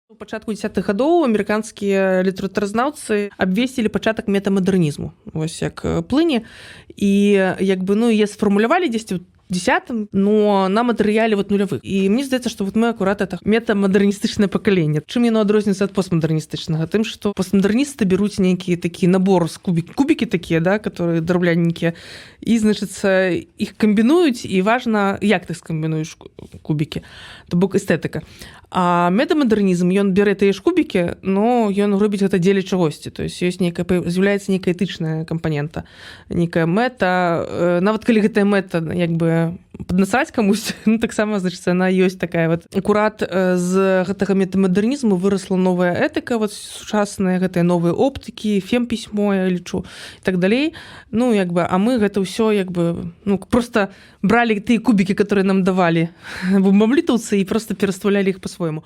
У пачатку 10-х гадоў амерыканскія літаратуразнаўцы абвесцілі пачатак метамадэрнізму, вось як плыні, і як бы, ну, яе сфармулявалі дзесьці ў 10-м, но на матэрыяле вот нулявых. І мне здаецца, што вот мы акурат это метамадэрністычнае пакаленне. Чым яно адрозніваецца ад постмадэрністычнага? Тым, што постмадэрністы бяруць нейкі такі набор з кубікі такія, да, которые драбняненькія, і, значыцца, іх камбінуюць, і важна, як ты скамбінуеш кубікі, то бок эстэтыка. А метамадэрнізм, ён бярэ тыя ж кубікі, но ён робіць гэта дзеля чагосьці. То есть ёсць нейкая, з'яўляецца нейкая этычная кампанента, нейкая мэта. Нават калі гэтая мэта, як бы, паднасраць камусь, ну, таксама, значыцца, яна ёсць такая вот. Акурат з гэтага метамадэрнізму вырасла новая этыка, вот сучасная, гэтыя новыя оптыкі, фемпісьмо, я лічу, і так далей. Ну, як бы, а мы гэта ўсё, як бы, ну, просто бралі тыя кубікі, которые нам давалі бомбамлітаўцы, і просто пераставлялі іх па-свойму.